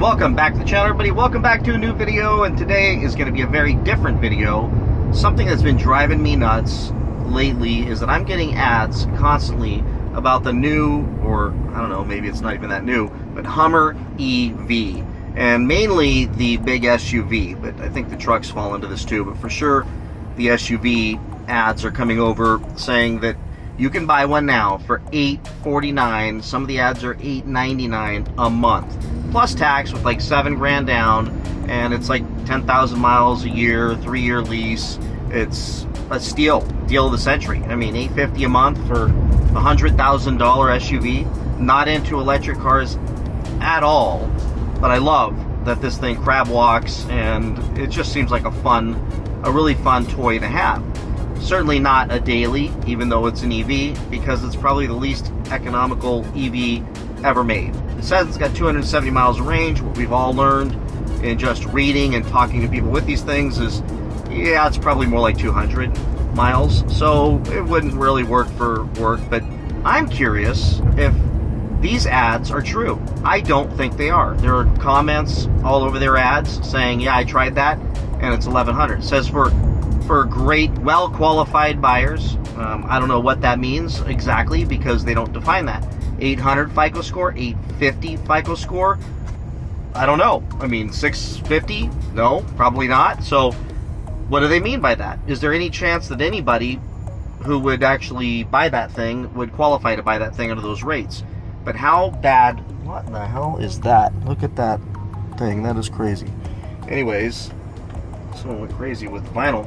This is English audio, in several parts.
Welcome back to the channel, everybody. Welcome back to a new video, and today is going to be a very different video. Something that's been driving me nuts lately is that I'm getting ads constantly about the new, or I don't know, maybe it's not even that new, but Hummer EV, and mainly the big SUV, but I think the trucks fall into this too. But for sure, the SUV ads are coming over saying that you can buy one now for $849. Some of the ads are $899 a month, plus tax, with like $7 grand down, and it's like 10,000 miles a year, 3-year lease. It's a deal of the century. I mean, $850 a month for a $100,000 SUV. Not into electric cars at all, but I love that this thing crab walks, and it just seems like a really fun toy to have. Certainly not a daily, even though it's an EV, because it's probably the least economical EV ever made. It says it's got 270 miles of range. What we've all learned in just reading and talking to people with these things is, yeah, it's probably more like 200 miles. So it wouldn't really work for work, but I'm curious if these ads are true. I don't think they are. There are comments all over their ads saying, yeah, I tried that, and it's 1,100. It says for great, well-qualified buyers. I don't know what that means exactly, because they don't define that. 800 FICO score, 850 FICO score, I don't know. I mean, 650? No, probably not. So what do they mean by that? Is there any chance that anybody who would actually buy that thing would qualify to buy that thing under those rates? But how bad, what in the hell is that? Look at that thing, that is crazy. Anyways, someone went crazy with vinyl.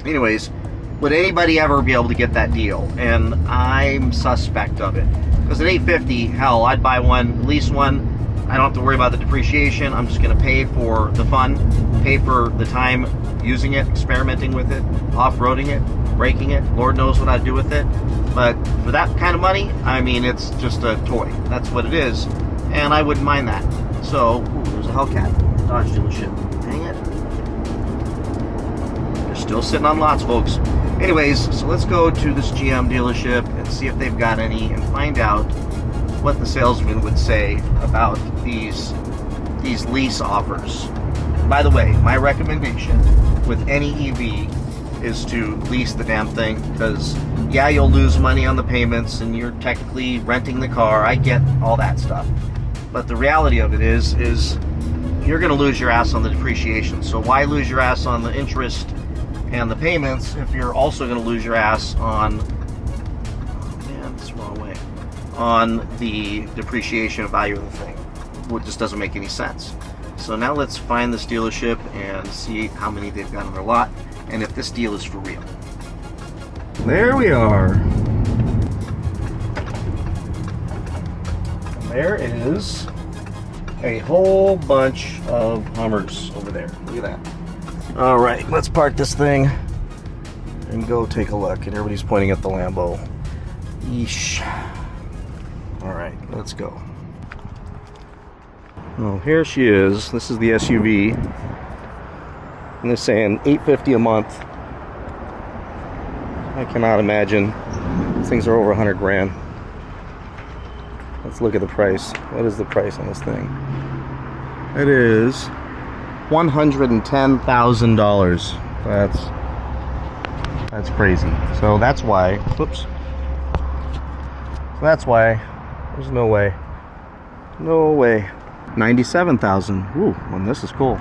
Anyways, would anybody ever be able to get that deal? And I'm suspect of it. Because at $850, hell, I'd buy one, lease one. I don't have to worry about the depreciation. I'm just going to pay for the fun, pay for the time using it, experimenting with it, off-roading it, breaking it. Lord knows what I'd do with it. But for that kind of money, I mean, it's just a toy. That's what it is. And I wouldn't mind that. So, ooh, there's a Hellcat Dodge dealership. Dang it. They're still sitting on lots, folks. Anyways, so let's go to this GM dealership and see if they've got any, and find out what the salesman would say about these lease offers. By the way, my recommendation with any EV is to lease the damn thing, because yeah, you'll lose money on the payments and you're technically renting the car. I get all that stuff, but the reality of it is you're going to lose your ass on the depreciation. So why lose your ass on the interest and the payments if you're also going to lose your ass on, oh man, it's the wrong way, on the depreciation value of the thing? It just doesn't make any sense. So now let's find this dealership and see how many they've got on their lot, and if this deal is for real. There we are. There is a whole bunch of Hummers over there. Look at that. All right, let's park this thing and go take a look. And everybody's pointing at the Lambo. Yeesh. All right, let's go. Oh, here she is. This is the SUV. And they're saying $850 a month. I cannot imagine. These things are over 100 grand. Let's look at the price. What is the price on this thing? It is $110,000. That's crazy. So that's why, whoops. So that's why there's no way. No way. 97,000. Ooh, well, this is cool.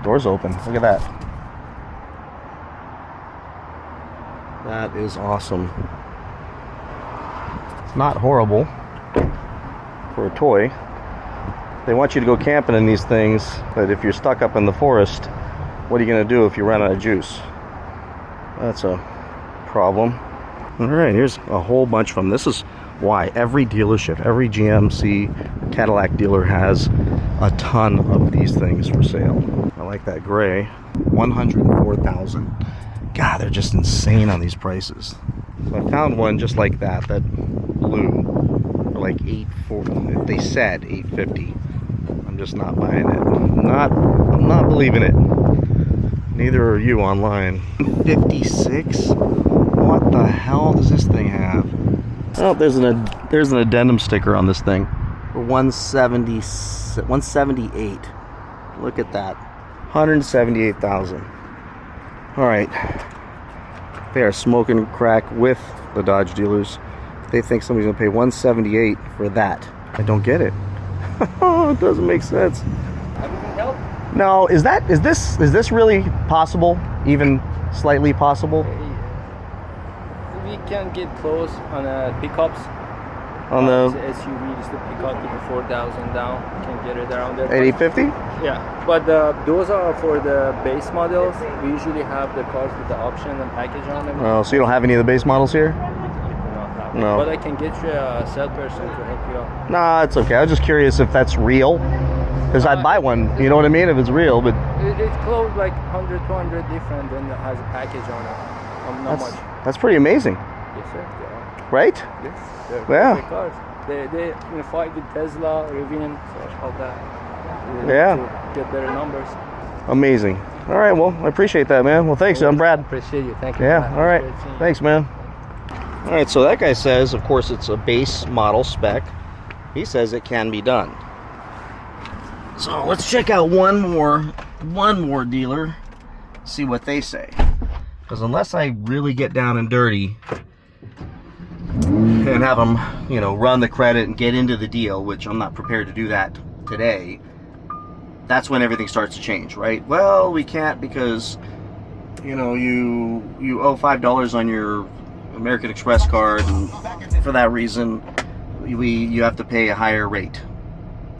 Doors open. Look at that. That is awesome. It's not horrible for a toy. They want you to go camping in these things, but if you're stuck up in the forest, what are you going to do if you run out of juice? That's a problem. All right, here's a whole bunch from this. Is why every dealership, every GMC Cadillac dealer has a ton of these things for sale. I like that gray. 104,000. God, they're just insane on these prices. So I found one just like that blue, for like $840. They said $850. I'm just not buying it. I'm not believing it. Neither are you online. 56? What the hell does this thing have? Oh, there's an addendum sticker on this thing. for 178. Look at that, 178,000. All right, they are smoking crack with the Dodge dealers. They think somebody's gonna pay 178 for that. I don't get it. It doesn't make sense. No, is this really possible? Even slightly possible? We can get close on pickups. On the SUVs, the pickup to the 4,000 down, can get it around there. 850? Yeah, but those are for the base models. We usually have the cars with the option and package on them. Oh, so you don't have any of the base models here? No. But I can get you a salesperson to help you out. Nah, it's okay. I was just curious if that's real. Because I'd buy one, you know what I mean, if it's real, but... It's close like 100, 200 different, and it has a package on it. Not much. That's pretty amazing. Yes, sir. Yeah. Right? Yes, they're Yeah. cars. They fight with Tesla, Rivian, so all that. Yeah. To get better numbers. Amazing. All right, well, I appreciate that, man. Well, thanks, I'm Brad. Appreciate you. Thank you. Yeah, all right. Thanks, man. All right, so that guy says, of course, it's a base model spec. He says it can be done. So let's check out one more dealer, see what they say. Because unless I really get down and dirty and have them, you know, run the credit and get into the deal, which I'm not prepared to do that today, that's when everything starts to change, right? Well, we can't because, you know, you owe $5 on your American Express card, and for that reason you have to pay a higher rate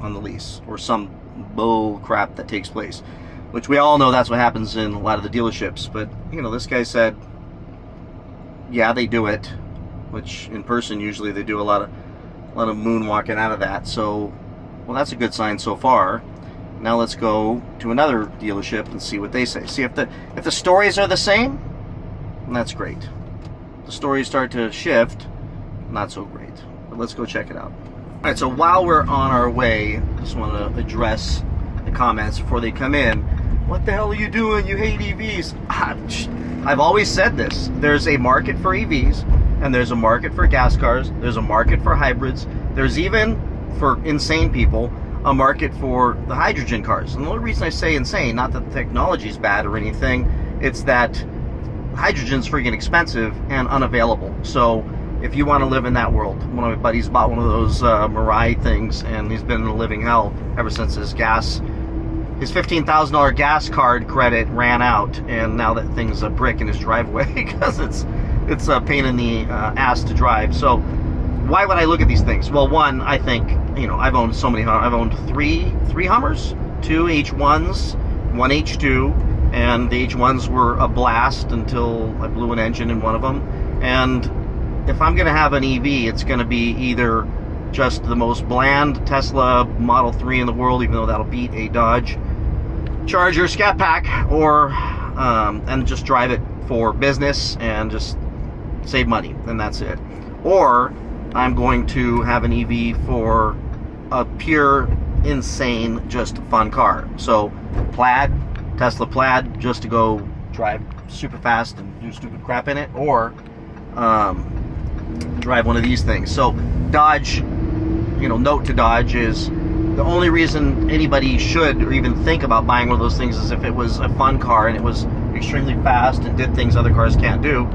on the lease, or some bull crap that takes place, which we all know that's what happens in a lot of the dealerships. But you know, this guy said, yeah, they do it, which in person usually they do a lot of moonwalking out of that. So, well, that's a good sign so far. Now let's go to another dealership and see what they say. See if the stories are the same, that's great. The stories start to shift, not so great. But let's go check it out. All right, so while we're on our way, I just want to address the comments before they come in. What the hell are you doing? You hate EVs. I've always said this. There's a market for EVs, and there's a market for gas cars. There's a market for hybrids. There's even, for insane people, a market for the hydrogen cars. And the only reason I say insane, not that the technology is bad or anything, it's that hydrogen's freaking expensive and unavailable. So if you want to live in that world, one of my buddies bought one of those Mirai things, and he's been in a living hell ever since his $15,000 gas card credit ran out, and now that thing's a brick in his driveway because it's a pain in the ass to drive. So why would I look at these things? Well, one, I think, you know, I've owned so many. I've owned three Hummers, 2 H1s, 1 H2, and the H1s were a blast until I blew an engine in one of them. And if I'm going to have an EV, it's going to be either just the most bland Tesla Model 3 in the world, even though that'll beat a Dodge Charger Scat Pack, or and just drive it for business and just save money, and that's it. Or I'm going to have an EV for a pure, insane, just fun car. So Plaid, Tesla Plaid, just to go drive super fast and do stupid crap in it, or drive one of these things. So Dodge, you know, note to Dodge is the only reason anybody should or even think about buying one of those things is if it was a fun car and it was extremely fast and did things other cars can't do,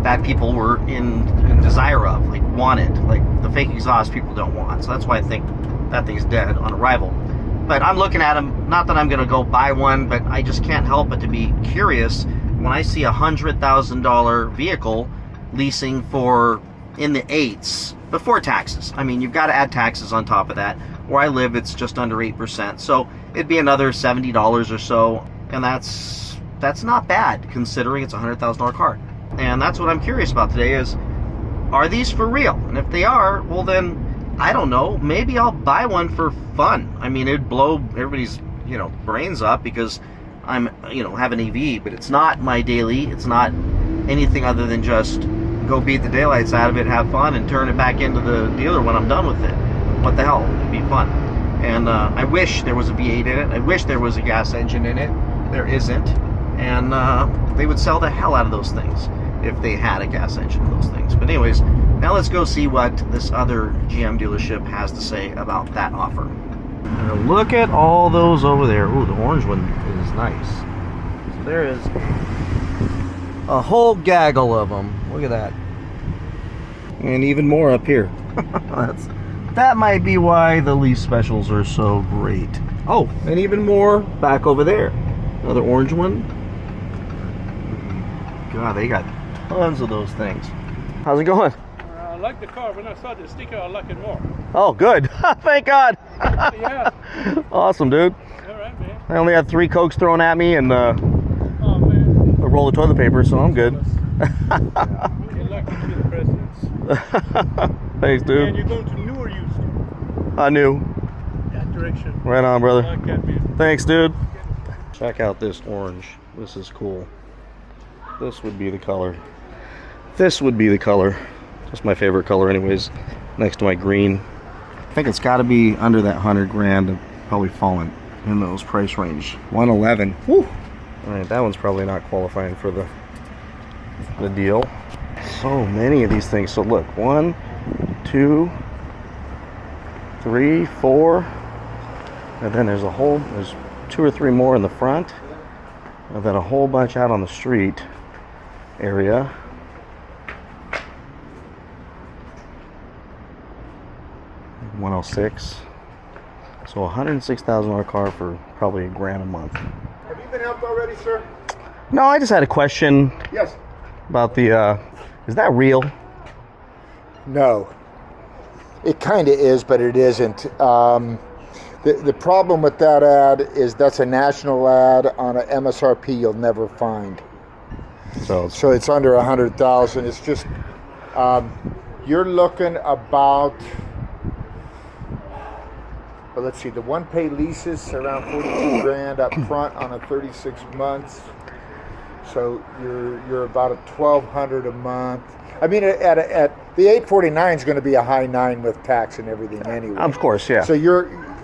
that people were in desire of, like wanted, like the fake exhaust people don't want. So that's why I think that thing's dead on arrival. But I'm looking at them, not that I'm going to go buy one, but I just can't help but to be curious when I see a $100,000 vehicle leasing for in the 8s before taxes. I mean, you've got to add taxes on top of that. Where I live, it's just under 8%, so it'd be another $70 or so, and that's not bad considering it's a $100,000 car. And that's what I'm curious about today is, are these for real? And if they are, well then, I don't know, maybe I'll buy one for fun. I mean, it'd blow everybody's, you know, brains up because I'm, you know, have an EV, but it's not my daily, it's not anything other than just go beat the daylights out of it, have fun, and turn it back into the dealer when I'm done with it. What the hell, it'd be fun. And I wish there was a V8 in it. I wish there was a gas engine in it. There isn't. And they would sell the hell out of those things if they had a gas engine in those things. But anyways, Now let's go see what this other GM dealership has to say about that offer. Now look at all those over there. Ooh, the orange one is nice. So there is a whole gaggle of them. Look at that. And even more up here. That might be why the lease specials are so great. Oh, and even more back over there. Another orange one. God, they got tons of those things. How's it going? I like the car. When I saw the sticker, I like it more. Oh, good. Thank God. Yeah. Awesome, dude. All right, man. I only had 3 Cokes thrown at me and Oh, man. a roll of toilet paper, so I'm good. You're lucky to be the president. Thanks, dude. And you're going to new or used? I knew. That direction. Right on, brother. I like that, man. Thanks, dude. Check out this orange. This is cool. This would be the color. This would be the color. That's my favorite color anyways, next to my green. I think it's got to be under that 100 grand and probably fallen in those price range. 111. Woo! All right, that one's probably not qualifying for the deal. So many of these things. So look, 1, 2, 3, 4, and then there's 2 or 3 more in the front, and then a whole bunch out on the street area. $106. So $106,000 car for probably $1,000 a month. Have you been helped already, sir? No, I just had a question Yes. about the, is that real? No. It kind of is, but it isn't. The problem with that ad is that's a national ad on an MSRP you'll never find. So it's under 100,000. It's just you're looking about. Well, let's see. The one-pay leases around 42 grand up front on a 36 months. So you're about a 1,200 a month. I mean, at the 849 is going to be a high 9 with tax and everything anyway. of course, yeah. So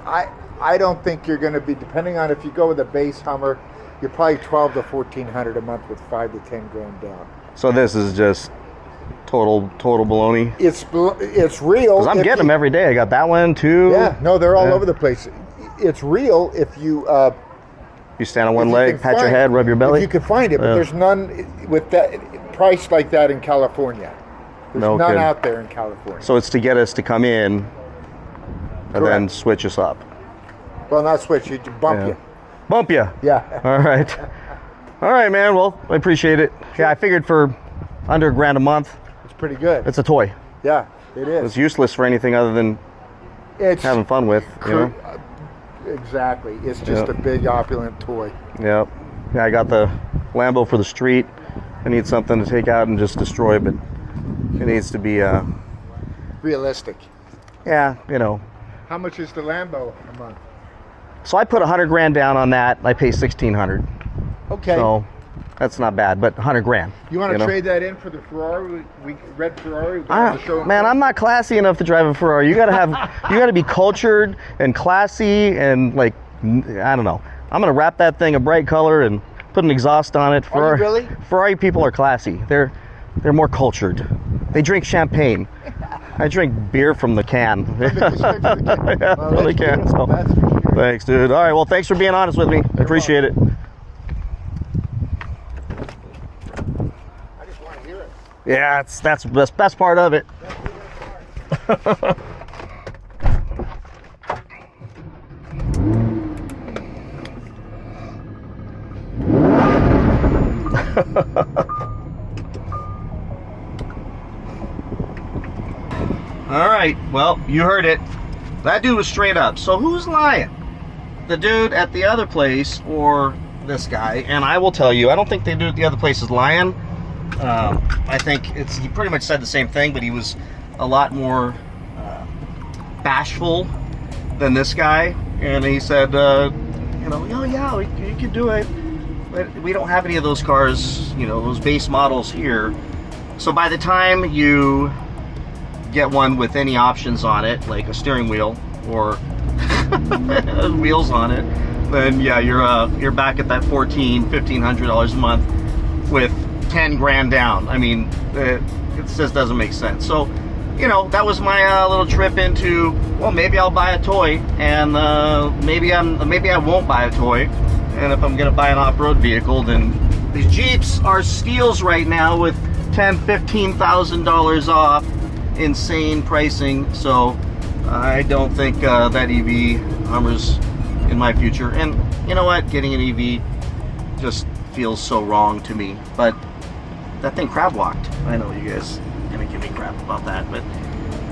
I don't think you're going to be, depending on if you go with a base Hummer, you're probably 12 to 1,400 a month with 5 to 10 grand down. So this is just total baloney. It's real. Because I'm getting them every day. I got that one too. Yeah, no, they're all over the place. It's real if you. You stand on one leg, pat your head, rub your belly. If you can find it, but there's none with that price like that in California. There's No none kidding. out there in California. So it's to get us to come in and then Correct. switch us up. Well, not switch, you bump you. Bump you. Yeah. All right. All right, man. Well, I appreciate it. Yeah, I figured for under $1,000 a month, It's pretty good. it's a toy. Yeah, it is. It's useless for anything other than It's having fun with. You know? Exactly. It's just Yep. a big opulent toy. Yep. Yeah, I got the Lambo for the street. I need something to take out and just destroy, but it needs to be, Realistic. yeah, you know. How much is the Lambo a month? So I put 100 grand down on that. I pay 1,600. Okay. So that's not bad, but 100 grand. you want to know? trade that in for the Ferrari? Red Ferrari? We have to show 'em Man, that? I'm not classy enough to drive a Ferrari. You gotta be cultured and classy and like, I don't know. I'm gonna wrap that thing a bright color and put an exhaust on it. Are you really? Ferrari people are classy. They're more cultured. They drink champagne. I drink beer from the can. Well, Yeah, from the that's can. beautiful. So. That's for sure. Thanks, dude. All right, well, thanks for being honest with me. I appreciate it. I just want to hear it. Yeah, that's the best part of it. All right, well, you heard it. That dude was straight up. So who's lying? The dude at the other place or this guy? And I will tell you, I don't think the dude at the other place is lying. I think he pretty much said the same thing, but he was a lot more bashful than this guy. And he said, you know, oh yeah, you could do it, but we don't have any of those cars, you know, those base models here. So by the time you get one with any options on it, like a steering wheel or wheels on it, then yeah, you're back at that $1,500 a month with 10 grand down. I mean, it just doesn't make sense. So you know, that was my little trip into, well, maybe I'll buy a toy, and maybe I won't buy a toy, and if I'm gonna buy an off-road vehicle, then these Jeeps are steals right now with $10,000-$15,000 off, insane pricing. So I don't think that EV Hummer's in my future. And you know what? Getting an EV just feels so wrong to me. But that thing crab walked. I know you guys are gonna give me crap about that, but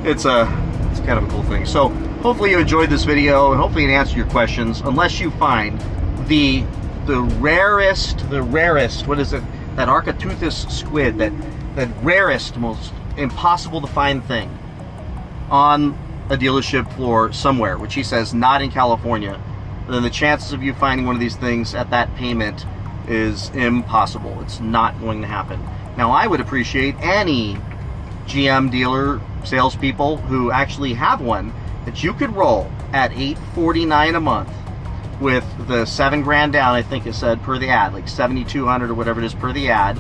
it's kind of a cool thing. So hopefully you enjoyed this video, and hopefully it answered your questions. Unless you find the rarest, what is it? That Architeuthis squid, that rarest, most impossible to find thing on a dealership floor somewhere, which he says not in California, then the chances of you finding one of these things at that payment is impossible. It's not going to happen. Now, I would appreciate any GM dealer salespeople who actually have one that you could roll at $849 a month with the $7 grand down, I think it said, per the ad, like $7,200 or whatever it is per the ad.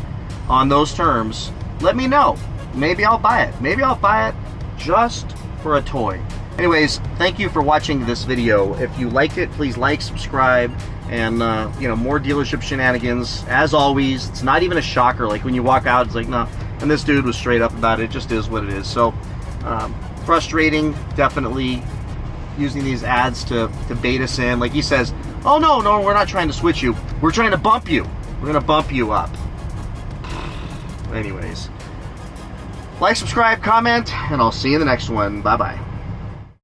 On those terms, let me know. Maybe I'll buy it. Maybe I'll buy it just for a toy. Anyways, thank you for watching this video. If you liked it, please like, subscribe, and you know, more dealership shenanigans. As always, it's not even a shocker. Like when you walk out, it's like, no. And this dude was straight up about it. It just is what it is. So frustrating, definitely, using these ads to bait us in. Like he says, oh no, we're not trying to switch you. We're trying to bump you. We're gonna bump you up. Anyways, like, subscribe, comment, and I'll see you in the next one. Bye-bye.